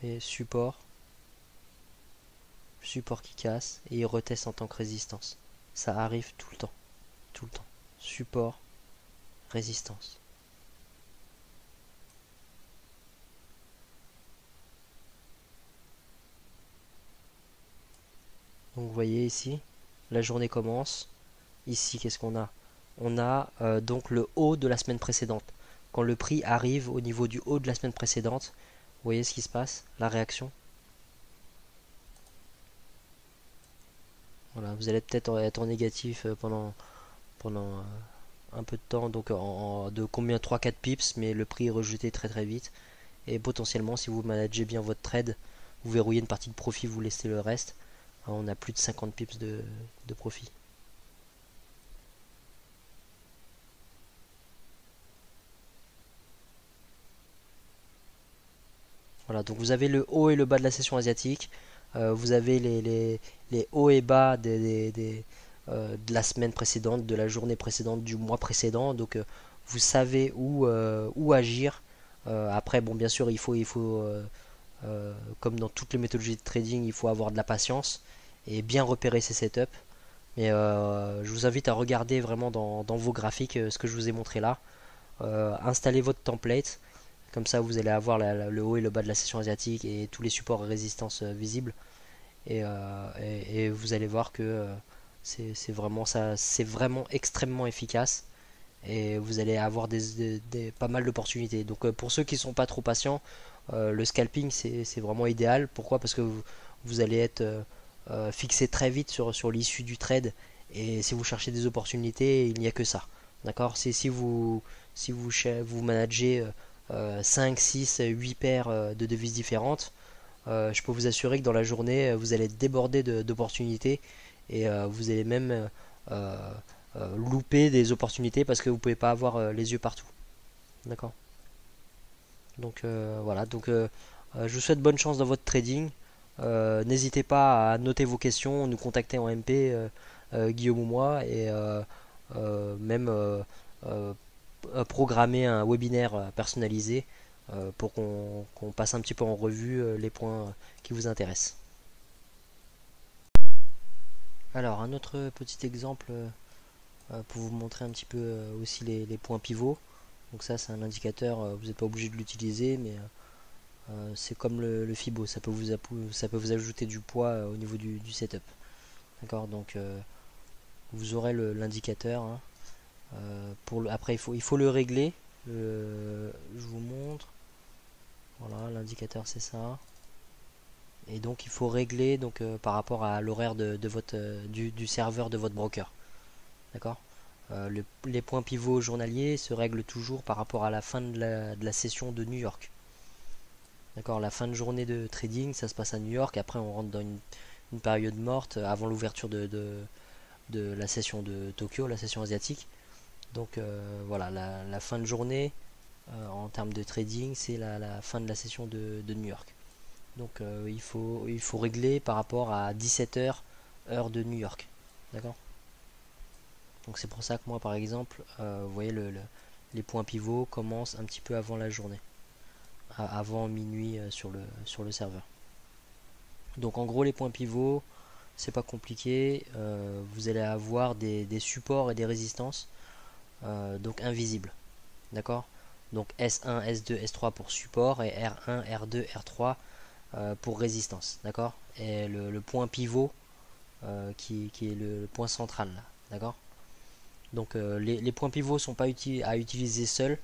voyez, support, support qui casse, et il reteste en tant que résistance. Ça arrive tout le temps, tout le temps. Support, résistance. Donc vous voyez ici, la journée commence. Ici, qu'est-ce qu'on a? On a donc le haut de la semaine précédente. Quand le prix arrive au niveau du haut de la semaine précédente, vous voyez ce qui se passe? La réaction. Voilà, vous allez peut-être être en négatif pendant un peu de temps, donc de combien 3-4 pips, mais le prix est rejeté très très vite. Et potentiellement, si vous managez bien votre trade, vous verrouillez une partie de profit, vous laissez le reste. On a plus de 50 pips de profit. Voilà, donc vous avez le haut et le bas de la session asiatique. Vous avez les hauts et bas de la semaine précédente, de la journée précédente, du mois précédent. Donc vous savez où agir. Après, bon, bien sûr, comme dans toutes les méthodologies de trading, il faut avoir de la patience et bien repérer ses setups. Mais je vous invite à regarder vraiment dans vos graphiques ce que je vous ai montré là. Installez votre template. Comme ça, vous allez avoir le haut et le bas de la session asiatique et tous les supports et résistances visibles. Et vous allez voir que c'est vraiment ça, c'est vraiment extrêmement efficace. Et vous allez avoir pas mal d'opportunités. Donc pour ceux qui ne sont pas trop patients, le scalping c'est vraiment idéal. Pourquoi? Parce que vous allez être fixé très vite sur l'issue du trade. Et si vous cherchez des opportunités, il n'y a que ça. D'accord? C'est si vous managez 5, 6, 8 paires de devises différentes, je peux vous assurer que dans la journée, vous allez être débordé d'opportunités et vous allez même louper des opportunités parce que vous pouvez pas avoir les yeux partout. D'accord. Donc voilà. Donc je vous souhaite bonne chance dans votre trading. N'hésitez pas à noter vos questions, nous contacter en MP, Guillaume ou moi, et même programmer un webinaire personnalisé pour qu'on passe un petit peu en revue les points qui vous intéressent. Alors, un autre petit exemple pour vous montrer un petit peu aussi les points pivots. Donc ça, c'est un indicateur, vous n'êtes pas obligé de l'utiliser, mais c'est comme le Fibo, ça peut vous ajouter du poids au niveau du setup. D'accord, donc vous aurez l'indicateur. Hein. Après, il faut le régler. Je vous montre. Voilà, l'indicateur, c'est ça. Et donc, il faut régler donc, par rapport à l'horaire du serveur de votre broker. D'accord. Les points pivots journaliers se règlent toujours par rapport à la fin de la session de New York. D'accord, la fin de journée de trading, ça se passe à New York. Après, on rentre dans une période morte avant l'ouverture de la session de Tokyo, la session asiatique. Donc voilà, la fin de journée en termes de trading, c'est la fin de la session de New York. Donc il faut régler par rapport à 17h heure de New York. D'accord. Donc c'est pour ça que moi par exemple, vous voyez les points pivots commencent un petit peu avant la journée, avant minuit sur le serveur. Donc en gros les points pivots, c'est pas compliqué, vous allez avoir des supports et des résistances donc invisibles. D'accord. Donc S1, S2, S3 pour support et R1, R2, R3 pour résistance. D'accord. Et le point pivot qui est le point central là. D'accord. Donc les points pivots sont pas à utiliser seuls.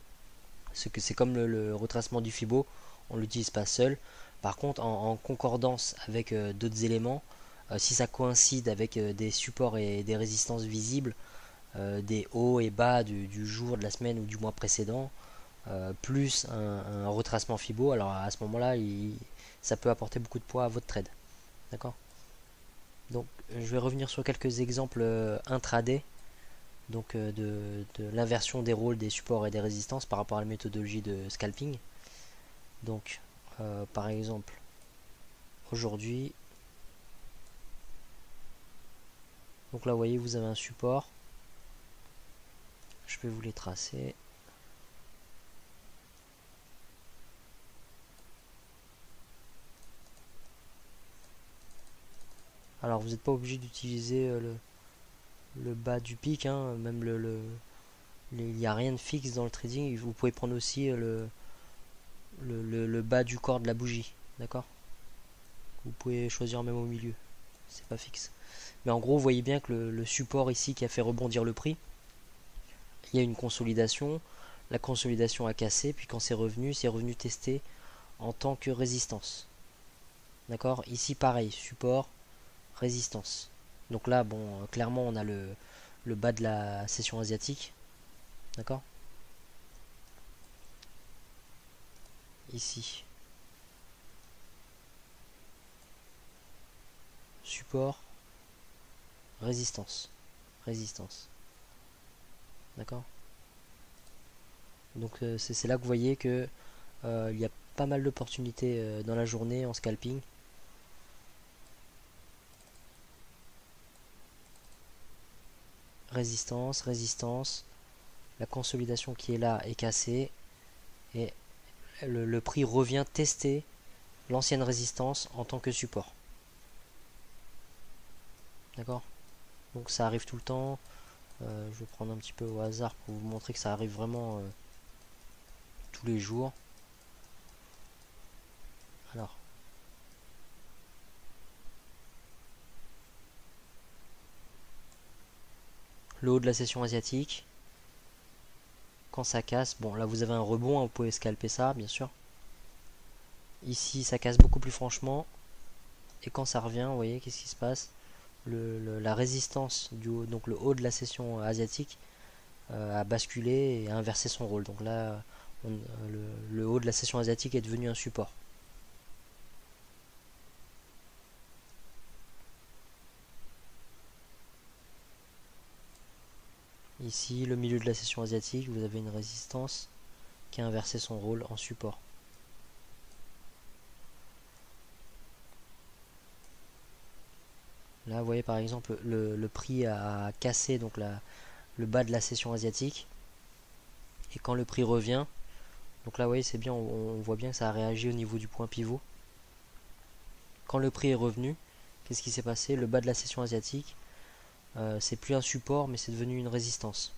C'est comme le retracement du Fibo, on l'utilise pas seul. Par contre, en concordance avec d'autres éléments, si ça coïncide avec des supports et des résistances visibles, des hauts et bas du jour, de la semaine ou du mois précédent, plus un retracement Fibo, alors à ce moment-là, ça peut apporter beaucoup de poids à votre trade. D'accord. Donc, je vais revenir sur quelques exemples intraday, donc de l'inversion des rôles des supports et des résistances par rapport à la méthodologie de scalping. Donc, par exemple, aujourd'hui, donc là, vous voyez, vous avez un support. Je vais vous les tracer. Alors vous n'êtes pas obligé d'utiliser le bas du pic, hein, même il n'y a rien de fixe dans le trading. Vous pouvez prendre aussi le bas du corps de la bougie, d'accord? Vous pouvez choisir même au milieu, c'est pas fixe. Mais en gros, vous voyez bien que le support ici qui a fait rebondir le prix, il y a une consolidation. La consolidation a cassé, puis quand c'est revenu testé en tant que résistance. D'accord? Ici, pareil, support, résistance. Donc là, bon, clairement, on a le bas de la session asiatique. D'accord? Ici, support, résistance. Résistance. D'accord? Donc c'est là que vous voyez que il y a pas mal d'opportunités dans la journée en scalping. Résistance, résistance. La consolidation qui est là est cassée. Et le prix revient tester l'ancienne résistance en tant que support. D'accord? Donc ça arrive tout le temps. Je vais prendre un petit peu au hasard pour vous montrer que ça arrive vraiment tous les jours. Alors, le haut de la session asiatique. Quand ça casse, bon là vous avez un rebond, hein, vous pouvez scalper ça bien sûr. Ici ça casse beaucoup plus franchement. Et quand ça revient, vous voyez qu'est-ce qui se passe? La résistance du haut, donc le haut de la session asiatique a basculé et a inversé son rôle. Donc là, le haut de la session asiatique est devenu un support. Ici, le milieu de la session asiatique, vous avez une résistance qui a inversé son rôle en support. Là, vous voyez par exemple, le prix a cassé donc le bas de la session asiatique. Et quand le prix revient, donc là, vous voyez, c'est bien, on voit bien que ça a réagi au niveau du point pivot. Quand le prix est revenu, qu'est-ce qui s'est passé? Le bas de la session asiatique, c'est plus un support, mais c'est devenu une résistance.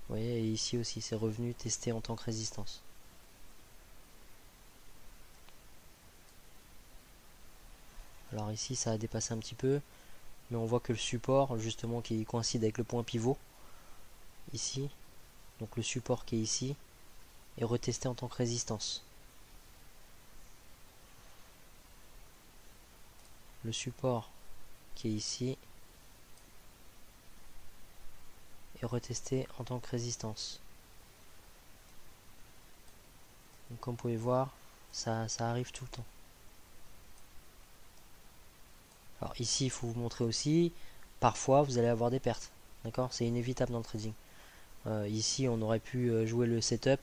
Vous voyez, et ici aussi, c'est revenu testé en tant que résistance. Alors ici, ça a dépassé un petit peu, mais on voit que le support, justement, qui coïncide avec le point pivot, ici, donc le support qui est ici, est retesté en tant que résistance. Le support qui est ici est retesté en tant que résistance. Donc comme vous pouvez voir, ça arrive tout le temps. Alors ici, il faut vous montrer aussi, parfois vous allez avoir des pertes. D'accord? C'est inévitable dans le trading. Ici, on aurait pu jouer le setup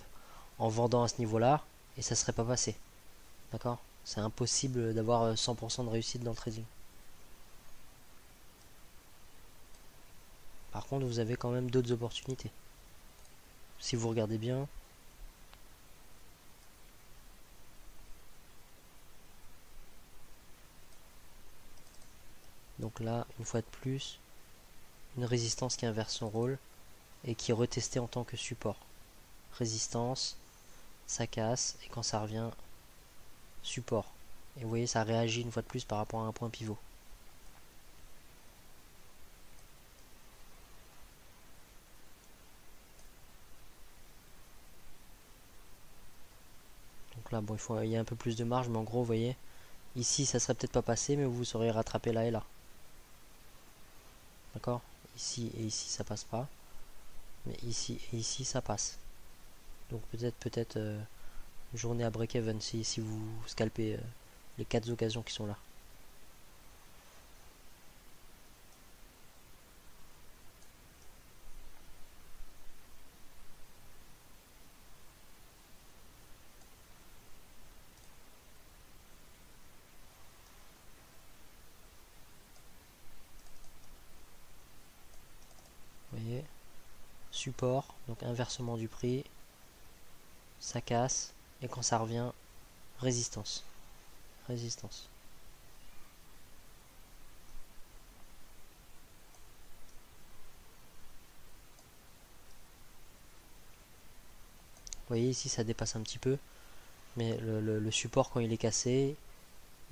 en vendant à ce niveau-là et ça serait pas passé. D'accord? C'est impossible d'avoir 100% de réussite dans le trading. Par contre, vous avez quand même d'autres opportunités. Si vous regardez bien, donc là, une fois de plus, une résistance qui inverse son rôle et qui est retestée en tant que support. Résistance, ça casse et quand ça revient, support. Et vous voyez, ça réagit une fois de plus par rapport à un point pivot. Donc là, bon, il y a un peu plus de marge, mais en gros, vous voyez, ici, ça serait peut-être pas passé, mais vous saurez rattraper là et là. D'accord? Ici et ici, ça passe pas. Mais ici et ici, ça passe. Donc peut-être journée à break-even si vous scalpez les 4 occasions qui sont là. Vous voyez, support, donc inversement du prix, ça casse, et quand ça revient, résistance. Résistance. voyez ici ça dépasse un petit peu, mais le support quand il est cassé,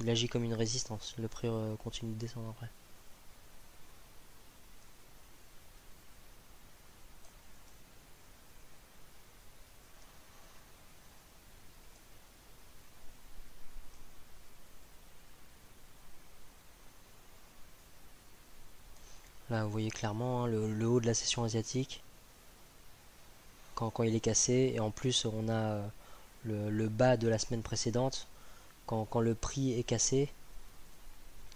il agit comme une résistance. Le prix continue de descendre après. Là vous voyez clairement hein, le haut de la session asiatique quand il est cassé, et en plus on a le bas de la semaine précédente quand le prix est cassé,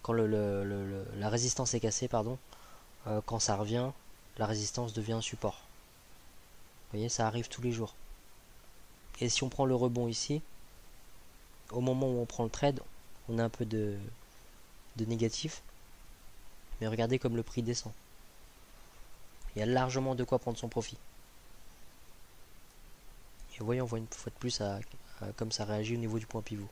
quand la résistance est cassée, pardon, quand ça revient, la résistance devient un support. Vous voyez, ça arrive tous les jours. Et si on prend le rebond ici, au moment où on prend le trade, on a un peu de négatif, mais regardez comme le prix descend. Il y a largement de quoi prendre son profit. Et vous voyez, on voit une fois de plus comme ça réagit au niveau du point pivot.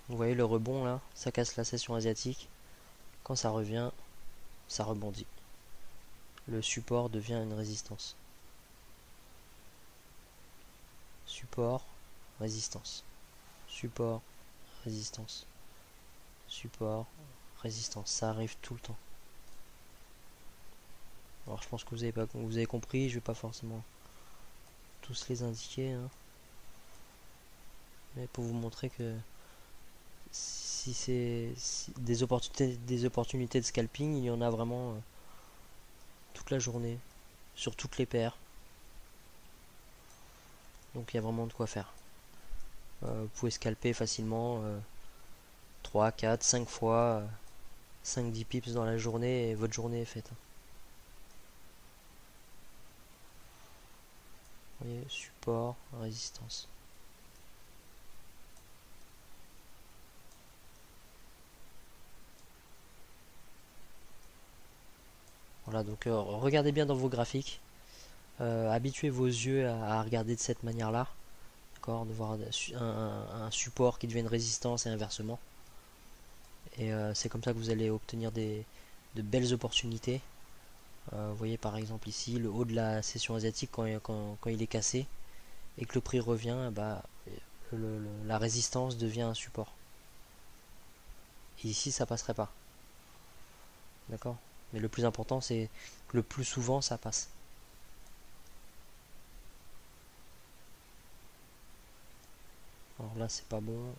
Vous voyez le rebond là, ça casse la session asiatique. Quand ça revient, ça rebondit. Le support devient une résistance. Support, résistance. Support, résistance. Support, résistance. Ça arrive tout le temps. Alors je pense que vous avez compris, je vais pas forcément tous les indiquer. Hein. Mais pour vous montrer que si c'est des opportunités de scalping, il y en a vraiment toute la journée, sur toutes les paires. Donc il y a vraiment de quoi faire. Vous pouvez scalper facilement 3, 4, 5 fois, 5-10 pips dans la journée et votre journée est faite. Vous voyez, support, résistance. Voilà, donc regardez bien dans vos graphiques. Habituez vos yeux à regarder de cette manière-là. D'accord, de voir un support qui devient une résistance et inversement. Et c'est comme ça que vous allez obtenir de belles opportunités. Vous voyez par exemple ici le haut de la session asiatique quand il est cassé et que le prix revient, bah, la résistance devient un support. Et ici ça passerait pas. D'accord. Mais le plus important c'est que le plus souvent ça passe. Alors là c'est pas bon.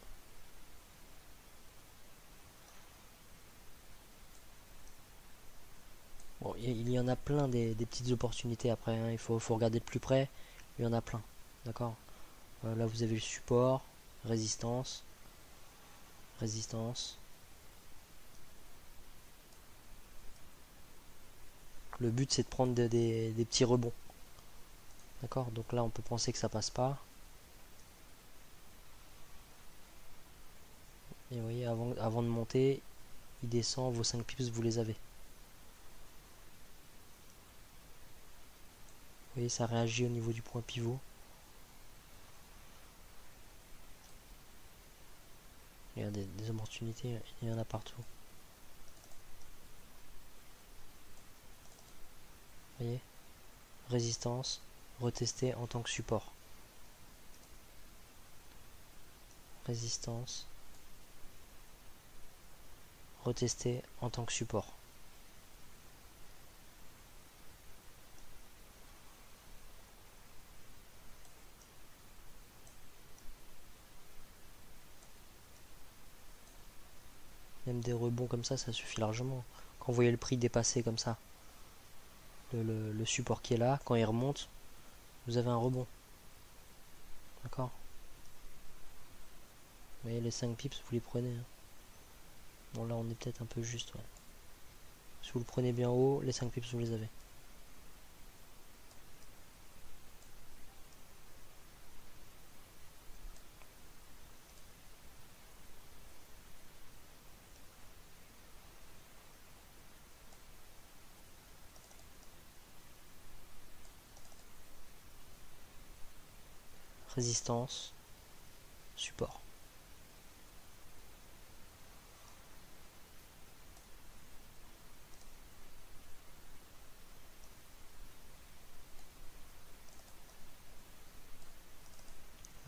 Bon, il y en a plein des petites opportunités après, hein. Il faut regarder de plus près. Il y en a plein. D'accord. Là vous avez le support, résistance, résistance. Le but c'est de prendre des petits rebonds. D'accord. Donc là on peut penser que ça passe pas. Et vous voyez, avant de monter, il descend, vos 5 pips vous les avez. Vous voyez, ça réagit au niveau du point pivot. Il y a des opportunités, il y en a partout. Vous voyez, résistance, retester en tant que support. Résistance, retester en tant que support. Même des rebonds comme ça suffit largement. Quand vous voyez le prix dépasser comme ça, le support qui est là, quand il remonte, vous avez un rebond. D'accord. Vous voyez, les 5 pips, vous les prenez. Hein. Bon, là, on est peut-être un peu juste. Ouais. Si vous le prenez bien haut, les 5 pips, vous les avez. Résistance, support.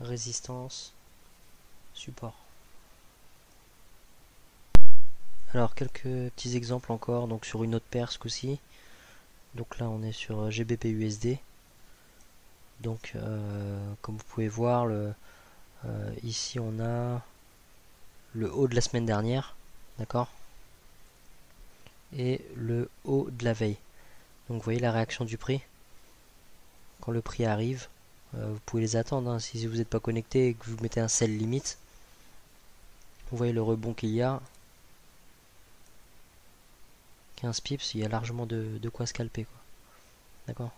résistance, support. Alors quelques petits exemples encore, donc sur une autre paire ce coup-ci. Donc là on est sur GBP USD. Donc comme vous pouvez voir, ici on a le haut de la semaine dernière, d'accord, et le haut de la veille. Donc vous voyez la réaction du prix. Quand le prix arrive, vous pouvez les attendre, hein. Si vous n'êtes pas connecté et que vous mettez un sell limite, vous voyez le rebond qu'il y a. 15 pips, il y a largement de quoi scalper, quoi. D'accord.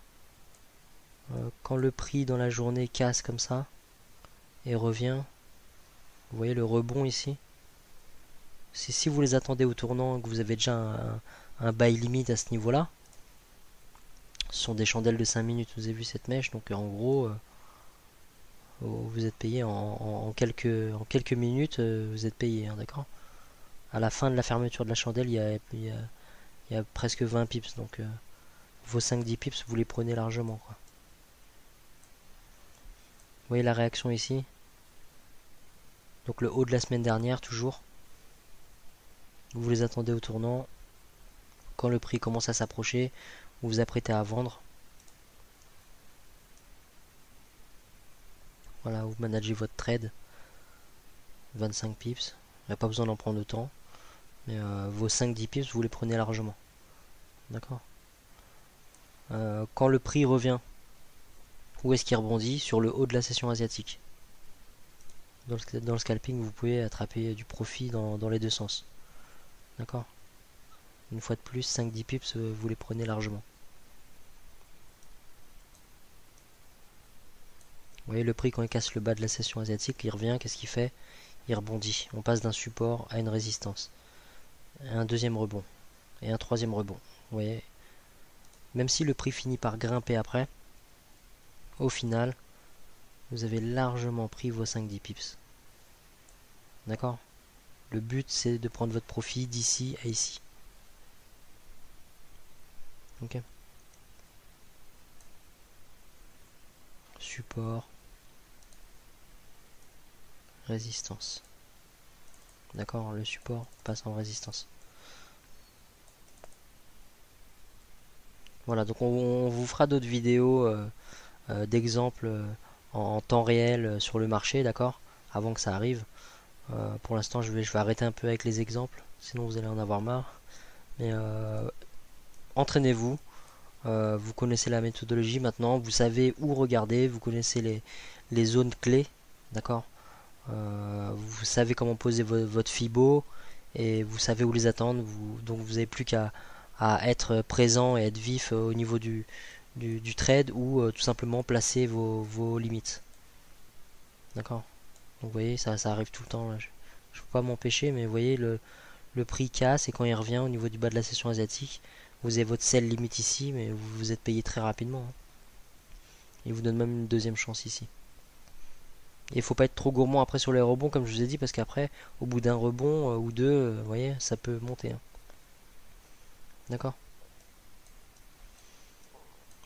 Quand le prix dans la journée casse comme ça et revient, vous voyez le rebond ici. Si vous les attendez au tournant, que vous avez déjà un buy limit à ce niveau-là, ce sont des chandelles de 5 minutes. Vous avez vu cette mèche, donc en gros, vous êtes payé en quelques minutes, vous êtes payé, hein, d'accord. À la fin de la fermeture de la chandelle, il y a presque 20 pips, donc vos 5-10 pips, vous les prenez largement, quoi. Vous voyez la réaction ici. Donc le haut de la semaine dernière, toujours. Vous les attendez au tournant. Quand le prix commence à s'approcher, vous vous apprêtez à vendre. Voilà, vous managez votre trade. 25 pips. Il n'y a pas besoin d'en prendre autant. Mais vos 5-10 pips, vous les prenez largement. D'accord. Quand le prix revient, où est-ce qu'il rebondit? Sur le haut de la session asiatique. Dans le scalping, vous pouvez attraper du profit dans les deux sens. D'accord. Une fois de plus, 5-10 pips, vous les prenez largement. Vous voyez le prix quand il casse le bas de la session asiatique, il revient, qu'est-ce qu'il fait? Il rebondit. On passe d'un support à une résistance. Un deuxième rebond. Et un troisième rebond. Vous voyez? Même si le prix finit par grimper après, au final, vous avez largement pris vos 5-10 pips. D'accord? Le but, c'est de prendre votre profit d'ici à ici. Ok? Support. Résistance. D'accord? Le support passe en résistance. Voilà, donc on vous fera d'autres vidéos d'exemples en temps réel sur le marché, d'accord? Avant que ça arrive. Pour l'instant, je vais arrêter un peu avec les exemples, sinon vous allez en avoir marre. Mais entraînez-vous. Vous connaissez la méthodologie maintenant, vous savez où regarder, vous connaissez les zones clés, d'accord. Vous savez comment poser votre Fibo et vous savez où les attendre, donc vous n'avez plus qu'à être présent et être vif au niveau du trade ou tout simplement placer vos limites. D'accord. Donc vous voyez, ça arrive tout le temps, là. Je ne peux pas m'empêcher, mais vous voyez le prix casse et quand il revient au niveau du bas de la session asiatique, vous avez votre sell limite ici, mais vous êtes payé très rapidement, hein. Il vous donne même une deuxième chance ici. Et il faut pas être trop gourmand après sur les rebonds, comme je vous ai dit, parce qu'après, au bout d'un rebond ou deux, vous voyez, ça peut monter, hein. D'accord.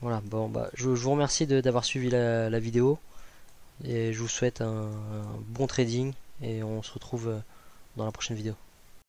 Voilà, bon, bah, je vous remercie d'avoir suivi la vidéo. Et je vous souhaite un bon trading. Et on se retrouve dans la prochaine vidéo.